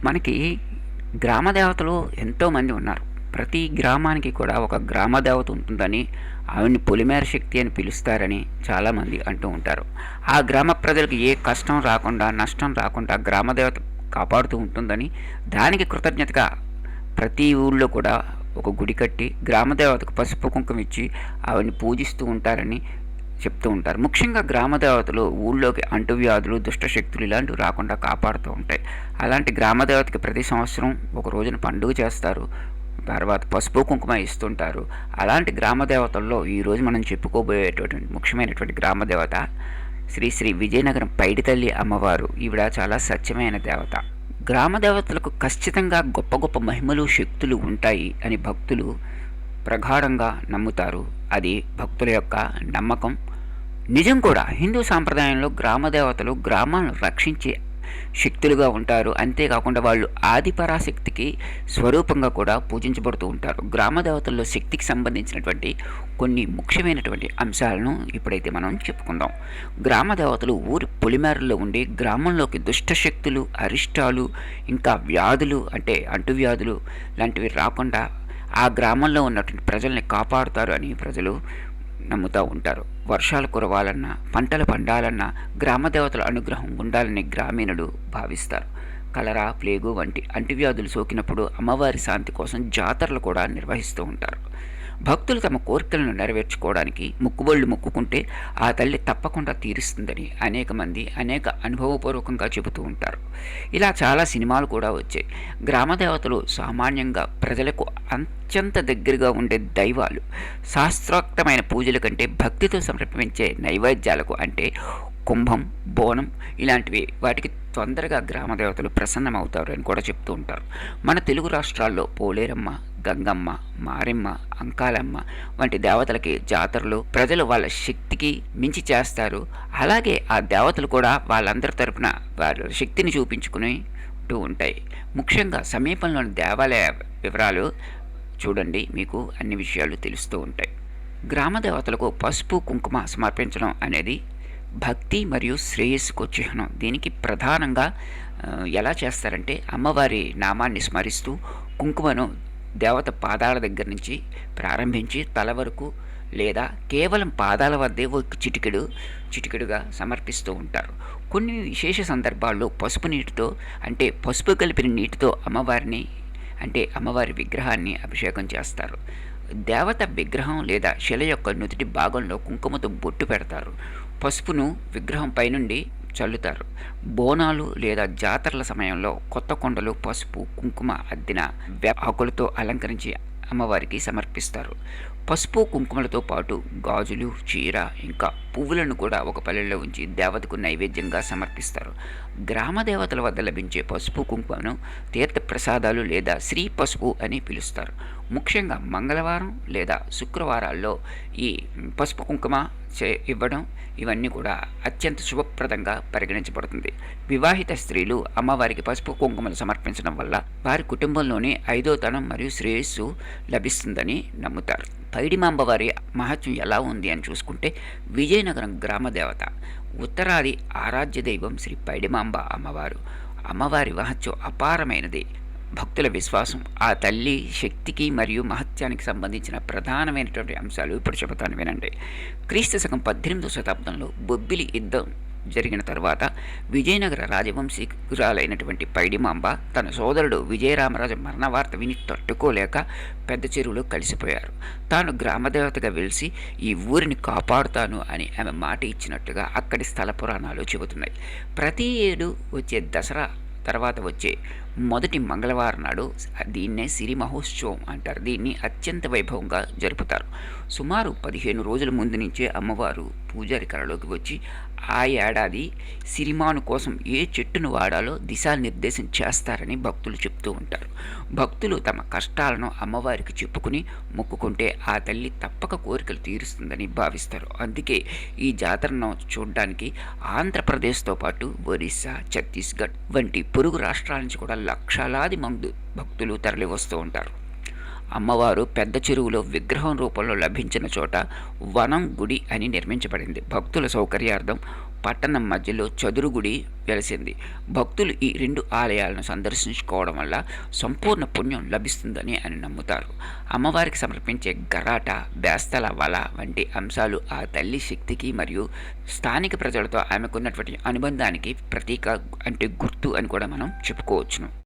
మనకి గ్రామ దేవతలు ఎంతోమంది ఉన్నారు. ప్రతి గ్రామానికి కూడా ఒక గ్రామ దేవత ఉంటుందని, ఆవిడని పొలిమేర శక్తి అని పిలుస్తారని చాలామంది అంటూ ఉంటారు. ఆ గ్రామ ప్రజలకు ఏ కష్టం రాకుండా, నష్టం రాకుండా గ్రామ దేవత కాపాడుతూ ఉంటుందని, దానికి కృతజ్ఞతగా ప్రతి ఊళ్ళో కూడా ఒక గుడి కట్టి గ్రామ దేవతకు పసుపు కుంకుమ ఇచ్చి ఆవిడని పూజిస్తూ ఉంటారని చెప్తూ ఉంటారు. ముఖ్యంగా గ్రామ దేవతలు ఊళ్ళోకి అంటువ్యాధులు, దుష్టశక్తులు ఇలాంటివి రాకుండా కాపాడుతూ ఉంటాయి. అలాంటి గ్రామ దేవతకి ప్రతి సంవత్సరం ఒక రోజున పండుగ చేస్తారు. తర్వాత పసుపు కుంకుమ ఇస్తుంటారు. అలాంటి గ్రామ దేవతల్లో ఈరోజు మనం చెప్పుకోబోయేటటువంటి ముఖ్యమైనటువంటి గ్రామ దేవత శ్రీ శ్రీ విజయనగరం పైడితల్లి అమ్మవారు. ఈవిడ చాలా సత్యమైన దేవత. గ్రామ దేవతలకు ఖచ్చితంగా గొప్ప గొప్ప మహిమలు, శక్తులు ఉంటాయి అని భక్తులు ప్రగాఢంగా నమ్ముతారు. అది భక్తుల యొక్క నమ్మకం. నిజం కూడా. హిందూ సాంప్రదాయంలో గ్రామ దేవతలు గ్రామాలను రక్షించే శక్తులుగా ఉంటారు. అంతేకాకుండా వాళ్ళు ఆది పరాశక్తికి స్వరూపంగా కూడా పూజించబడుతూ ఉంటారు. గ్రామ దేవతల్లో శక్తికి సంబంధించినటువంటి కొన్ని ముఖ్యమైనటువంటి అంశాలను ఇప్పుడైతే మనం చెప్పుకుందాం. గ్రామ దేవతలు ఊరి పొలిమేరల్లో ఉండి గ్రామంలోకి దుష్టశక్తులు, అరిష్టాలు, ఇంకా వ్యాధులు అంటే అంటువ్యాధులు లాంటివి రాకుండా ఆ గ్రామంలో ఉన్నటువంటి ప్రజల్ని కాపాడుతారు అని ప్రజలు నమ్ముతూ ఉంటారు. వర్షాలు కురవాలన్నా, పంటలు పండాలన్నా గ్రామదేవతల అనుగ్రహం ఉండాలని గ్రామీణులు భావిస్తారు. కలరా, ప్లేగు వంటి అంటువ్యాధులు సోకినప్పుడు అమ్మవారి శాంతి కోసం జాతరలు కూడా నిర్వహిస్తూ ఉంటారు. భక్తులు తమ కోరికలను నెరవేర్చుకోవడానికి మొక్కుబళ్ళు మొక్కుకుంటే ఆ తల్లి తప్పకుండా తీరుస్తుందని అనేక మంది అనేక అనుభవపూర్వకంగా చెబుతూ ఉంటారు. ఇలా చాలా సినిమాలు కూడా వచ్చాయి. గ్రామ దేవతలు సామాన్యంగా ప్రజలకు అత్యంత దగ్గరగా ఉండే దైవాలు. శాస్త్రోక్తమైన పూజల కంటే భక్తితో సమర్పించే నైవేద్యాలకు అంటే కుంభం, బోనం ఇలాంటివి వాటికి తొందరగా గ్రామ దేవతలు ప్రసన్నమవుతారు అని కూడా చెప్తూ ఉంటారు. మన తెలుగు రాష్ట్రాల్లో పోలేరమ్మ, గంగమ్మ, మారెమ్మ, అంకాలమ్మ వంటి దేవతలకి జాతరలు ప్రజలు వాళ్ళ శక్తికి మించి చేస్తారు. అలాగే ఆ దేవతలు కూడా వాళ్ళందరి తరపున వాళ్ళ శక్తిని చూపించుకుంటూ ఉంటాయి. ముఖ్యంగా సమీపంలోని దేవాలయ వివరాలు చూడండి, మీకు అన్ని విషయాలు తెలుస్తూ ఉంటాయి. గ్రామ దేవతలకు పసుపు కుంకుమ సమర్పించడం అనేది భక్తి మరియు శ్రేయస్సుకు చిహ్నం. దీనికి ప్రధానంగా ఎలా చేస్తారంటే అమ్మవారి నామాన్ని స్మరిస్తూ కుంకుమను దేవత పాదాల దగ్గర నుంచి ప్రారంభించి తల వరకు లేదా కేవలం పాదాల వద్దే ఒక చిటికెడుగా సమర్పిస్తూ ఉంటారు. కొన్ని విశేష సందర్భాల్లో పసుపు నీటితో అంటే పసుపు కలిపిన నీటితో అమ్మవారి విగ్రహాన్ని అభిషేకం చేస్తారు. దేవత విగ్రహం లేదా శిల యొక్క నుదుటి భాగంలో కుంకుమతో బొట్టు పెడతారు. పసుపును విగ్రహం పైనుండి చల్లుతారు. బోనాలు లేదా జాతరల సమయంలో కొత్త కొండలు పసుపు, కుంకుమ అద్దిన వేప ఆకులతో అలంకరించి అమ్మవారికి సమర్పిస్తారు. పసుపు కుంకుమలతో పాటు గాజులు, చీర ఇంకా పువ్వులను కూడా ఒక పల్లెల్లో ఉంచి దేవతకు నైవేద్యంగా సమర్పిస్తారు. గ్రామ దేవతల వద్ద లభించే పసుపు కుంకుమను తీర్థ ప్రసాదాలు లేదా శ్రీ పసుపు అని పిలుస్తారు. ముఖ్యంగా మంగళవారం లేదా శుక్రవారాల్లో ఈ పసుపు కుంకుమ ఇవ్వడం ఇవన్నీ కూడా అత్యంత శుభప్రదంగా పరిగణించబడుతుంది. వివాహిత స్త్రీలు అమ్మవారికి పసుపు కుంకుమలు సమర్పించడం వల్ల వారి కుటుంబంలోని ఐదోతనం మరియు శ్రేయస్సు లభిస్తుందని నమ్ముతారు. పైడిమాంబవారి మహత్యం ఎలా ఉంది అని చూసుకుంటే విజయనగరం గ్రామ దేవత, ఉత్తరాది ఆరాధ్య దైవం శ్రీ పైడిమాంబ అమ్మవారు. అమ్మవారి మహత్యం అపారమైనది. భక్తుల విశ్వాసం ఆ తల్లి శక్తికి మరియు మహత్యానికి సంబంధించిన ప్రధానమైనటువంటి అంశాలు ఇప్పుడు చెబుతాను వినండి. క్రీస్తు శకం 18వ శతాబ్దంలో బొబ్బిలి యుద్ధం జరిగిన తర్వాత విజయనగర రాజవంశీకురాలైనటువంటి పైడిమాంబ తన సోదరుడు విజయరామరాజు మరణ వార్త విని తట్టుకోలేక పెద్ద చెరువులో కలిసిపోయారు. తాను గ్రామదేవతగా వెలిసి ఈ ఊరిని కాపాడుతాను అని ఆమె మాట ఇచ్చినట్టుగా అక్కడి స్థల పురాణాలు చెబుతున్నాయి. ప్రతి ఏడు వచ్చే దసరా తర్వాత వచ్చే మొదటి మంగళవారం నాడు దీన్నే సిరి మహోత్సవం అంటారు. దీన్ని అత్యంత వైభవంగా జరుపుతారు. సుమారు 15 రోజుల ముందు నుంచే అమ్మవారు పూజారి కళలోకి వచ్చి ఆ ఏడాది సిరిమాను కోసం ఏ చెట్టును వాడాలో దిశానిర్దేశం చేస్తారని భక్తులు చెప్తూ ఉంటారు. భక్తులు తమ కష్టాలను అమ్మవారికి చెప్పుకుని మొక్కుకుంటే ఆ తల్లి తప్పక కోరికలు తీరుస్తుందని భావిస్తారు. అందుకే ఈ జాతరను చూడడానికి ఆంధ్రప్రదేశ్తో పాటు ఒరిస్సా, ఛత్తీస్గఢ్ వంటి పొరుగు రాష్ట్రాల నుంచి కూడా లక్షలాది మంది భక్తులు తరలి వస్తూ ఉంటారు. అమ్మవారు పెద్ద చెరువులో విగ్రహం రూపంలో లభించిన చోట వనం గుడి అని నిర్మించబడింది. భక్తుల సౌకర్యార్థం పట్టణం మధ్యలో చదురు గుడి వెలసింది. భక్తులు ఈ 2 ఆలయాలను సందర్శించుకోవడం వల్ల సంపూర్ణ పుణ్యం లభిస్తుందని అని నమ్ముతారు. అమ్మవారికి సమర్పించే గరాట, బేస్తల వల వంటి అంశాలు ఆ తల్లి శక్తికి మరియు స్థానిక ప్రజలతో ఆమెకున్నటువంటి అనుబంధానికి ప్రతీక, అంటే గుర్తు అని కూడా మనం చెప్పుకోవచ్చును.